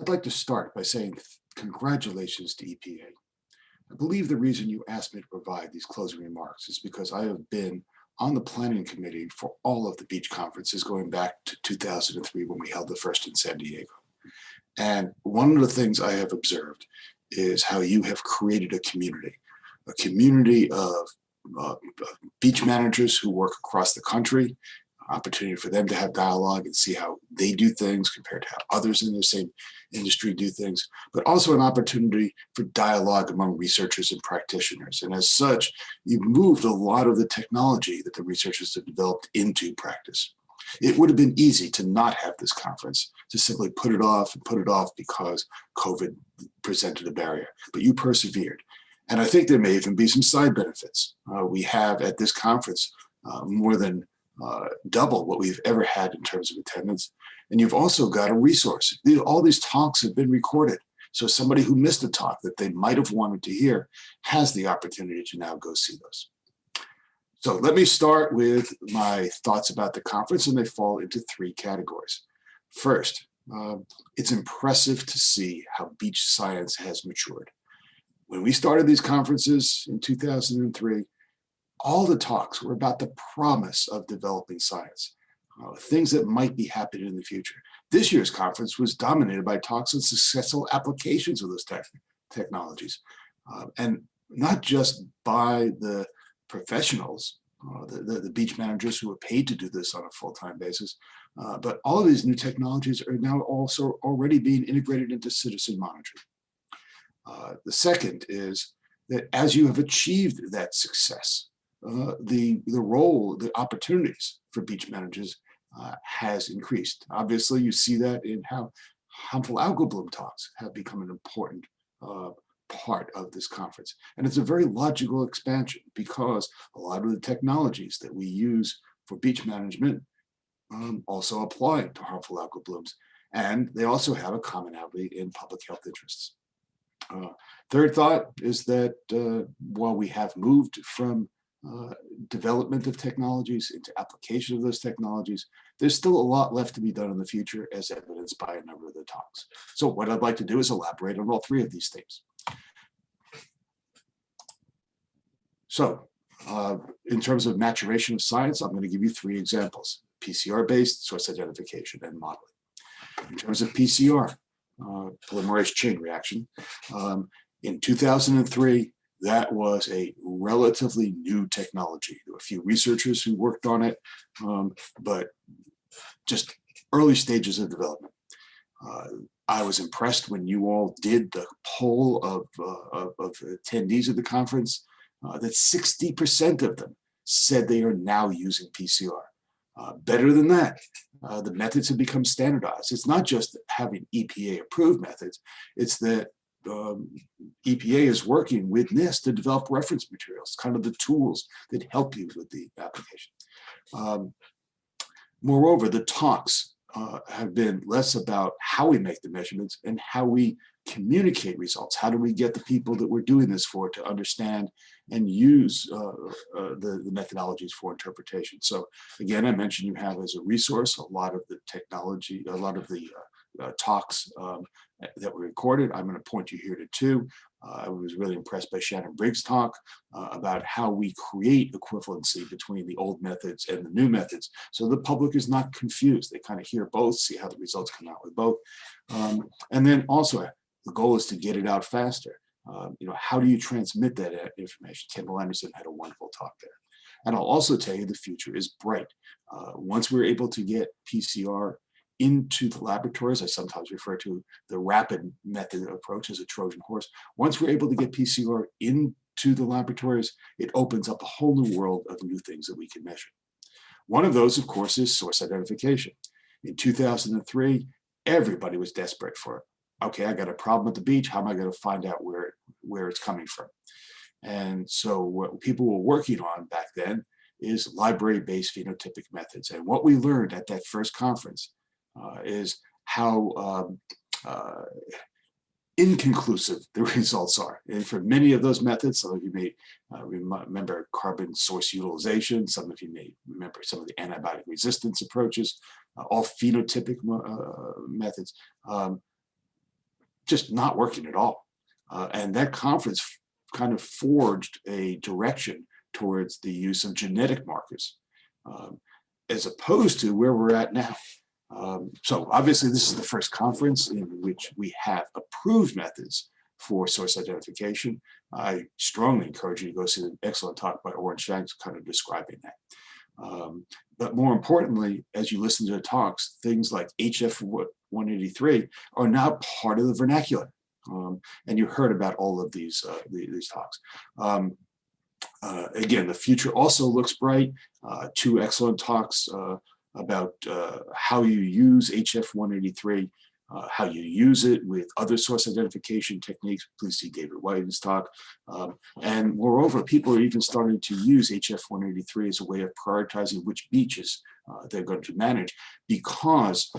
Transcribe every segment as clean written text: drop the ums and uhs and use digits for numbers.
I'd like to start by saying congratulations to EPA. I believe the reason you asked me to provide these closing remarks is because I have been on the planning committee for all of the beach conferences going back to 2003 when we held the first in San Diego. And one of the things I have observed is how you have created a community of beach managers who work across the country, opportunity for them to have dialogue and see how they do things compared to how others in the same industry do things, but also an opportunity for dialogue among researchers and practitioners. And as such, you've moved a lot of the technology that the researchers have developed into practice. It would have been easy to not have this conference, to simply put it off because COVID presented a barrier, but you persevered. And I think there may even be some side benefits. We have at this conference more than double what we've ever had in terms of attendance. And you've also got a resource. All these talks have been recorded. So somebody who missed a talk that they might have wanted to hear has the opportunity to now go see those. So let me start with my thoughts about the conference, and they fall into three categories. First, it's impressive to see how beach science has matured. When we started these conferences in 2003, all the talks were about the promise of developing science, things that might be happening in the future. This year's conference was dominated by talks on successful applications of those technologies, and not just by the professionals, the beach managers who are paid to do this on a full-time basis, but all of these new technologies are now also already being integrated into citizen monitoring. The second is that as you have achieved that success, the role, the opportunities for beach managers has increased. Obviously, you see that in how harmful algal bloom talks have become an important part of this conference. And it's a very logical expansion because a lot of the technologies that we use for beach management also apply to harmful algal blooms. And they also have a commonality in public health interests. Third thought is that while we have moved from development of technologies into application of those technologies, there's still a lot left to be done in the future, as evidenced by a number of the talks. So what I'd like to do is elaborate on all three of these themes. So in terms of maturation of science, I'm going to give you three examples: PCR-based, source identification, and modeling. In terms of PCR, polymerase chain reaction, in 2003, that was a relatively new technology. There were a few researchers who worked on it, but just early stages of development. I was impressed when you all did the poll of attendees of the conference that 60% of them said they are now using PCR. Better than that, the methods have become standardized. It's not just having EPA approved methods, it's that EPA is working with NIST to develop reference materials, kind of the tools that help you with the application. Moreover, the talks have been less about how we make the measurements and how we communicate results. How do we get the people that we're doing this for to understand and use the methodologies for interpretation? So again, I mentioned you have as a resource a lot of the technology, a lot of the talks that were recorded. I'm going to point you here to two. I was really impressed by Shannon Briggs' talk about how we create equivalency between the old methods and the new methods, so the public is not confused. They kind of hear both, see how the results come out with both. And then also, the goal is to get it out faster. How do you transmit that information? Kendall Anderson had a wonderful talk there. And I'll also tell you the future is bright. Once we're able to get PCR into the laboratories, I sometimes refer to the rapid method approach as a Trojan horse. Once we're able to get PCR into the laboratories, it opens up a whole new world of new things that we can measure. One of those, of course, is source identification. In 2003, everybody was desperate for it. Okay, I got a problem at the beach. How am I going to find out where it's coming from? And so what people were working on back then is library-based phenotypic methods. And what we learned at that first conference is how inconclusive the results are. And for many of those methods, some of you may remember carbon source utilization, some of you may remember some of the antibiotic resistance approaches, all phenotypic methods. just not working at all. And that conference kind of forged a direction towards the use of genetic markers, as opposed to where we're at now. So obviously this is the first conference in which we have approved methods for source identification. I strongly encourage you to go see an excellent talk by Oren Shanks kind of describing that. But more importantly, as you listen to the talks, things like HF183 are now part of the vernacular. And you heard about all of these talks. Again, the future also looks bright. Two excellent talks about how you use HF183, how you use it with other source identification techniques. Please see David Whiten's talk. And moreover, people are even starting to use HF183 as a way of prioritizing which beaches they're going to manage, because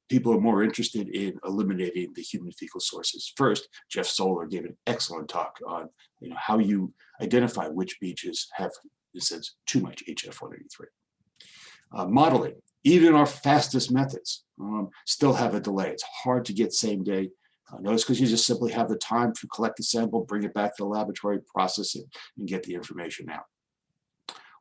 people are more interested in eliminating the human fecal sources first. Jeff Solar gave an excellent talk on how you identify which beaches have, in a sense, too much HF183. Modeling, even our fastest methods still have a delay. It's hard to get same day. Notice because you just simply have the time to collect the sample, bring it back to the laboratory, process it, and get the information out.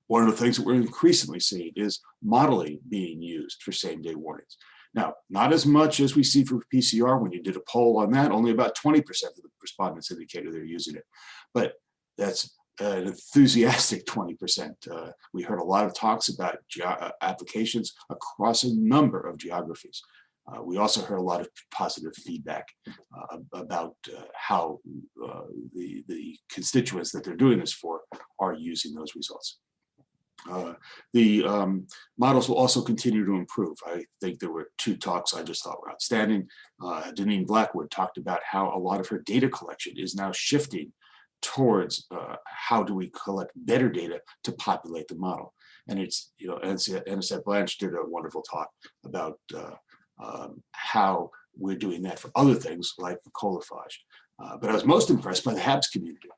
One of the things that we're increasingly seeing is modeling being used for same day warnings. Now, not as much as we see for PCR. When you did a poll on that, only about 20% of the respondents indicated they're using it. But that's an enthusiastic 20%. We heard a lot of talks about applications across a number of geographies. We also heard a lot of positive feedback about how the constituents that they're doing this for are using those results. The models will also continue to improve. I think there were two talks I just thought were outstanding. Deneen Blackwood talked about how a lot of her data collection is now shifting towards how do we collect better data to populate the model. And it's, Anisette Blanche did a wonderful talk about how we're doing that for other things like the colophage. But I was most impressed by the HABS community.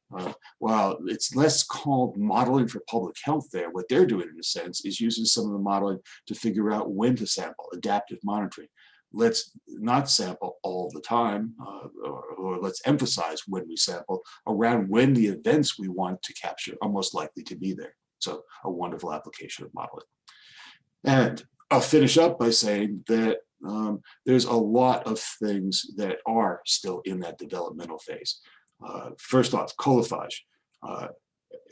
While it's less called modeling for public health there, what they're doing in a sense is using some of the modeling to figure out when to sample, adaptive monitoring. Let's not sample all the time, or let's emphasize when we sample around when the events we want to capture are most likely to be there. So a wonderful application of modeling. And I'll finish up by saying that there's a lot of things that are still in that developmental phase. First off, colophage.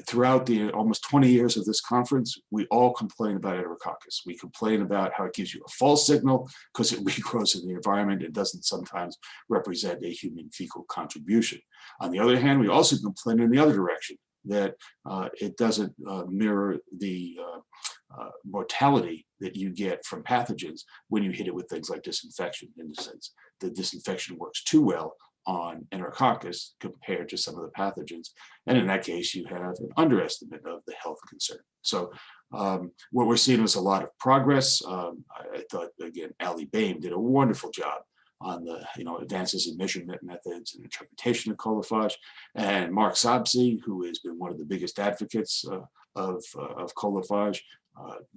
Throughout the almost 20 years of this conference, we all complain about enterococcus. We complain about how it gives you a false signal because it regrows in the environment. It doesn't sometimes represent a human fecal contribution. On the other hand, we also complain in the other direction, that it doesn't mirror the mortality that you get from pathogens when you hit it with things like disinfection. In the sense, the disinfection works too well on enterococcus compared to some of the pathogens. And in that case, you have an underestimate of the health concern. So what we're seeing is a lot of progress. I thought, again, Ali Bain did a wonderful job on the advances in measurement methods and interpretation of colophage. And Mark Sabzi, who has been one of the biggest advocates of colophage.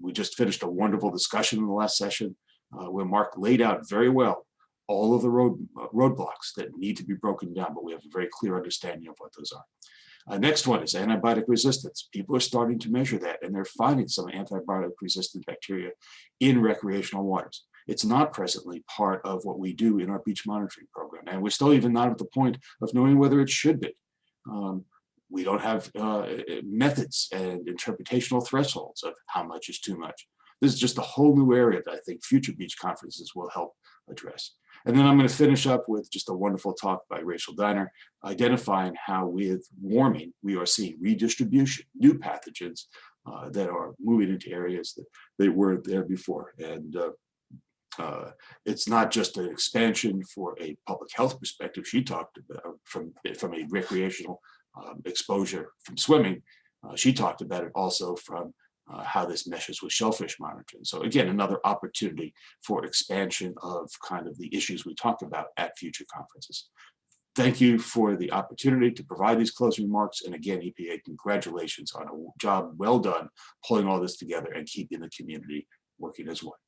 We just finished a wonderful discussion in the last session where Mark laid out very well all of the roadblocks that need to be broken down, but we have a very clear understanding of what those are. Next one is antibiotic resistance. People are starting to measure that, and they're finding some antibiotic resistant bacteria in recreational waters. It's not presently part of what we do in our beach monitoring program, and we're still even not at the point of knowing whether it should be. We don't have methods and interpretational thresholds of how much is too much. This is just a whole new area that I think future beach conferences will help address. And then I'm going to finish up with just a wonderful talk by Rachel Diner, identifying how with warming, we are seeing redistribution, new pathogens that are moving into areas that they weren't there before. And it's not just an expansion for a public health perspective. She talked about from a recreational exposure from swimming. She talked about it also from how this meshes with shellfish monitoring. So again, another opportunity for expansion of kind of the issues we talk about at future conferences. Thank you for the opportunity to provide these closing remarks. And again, EPA, congratulations on a job well done, pulling all this together and keeping the community working as one.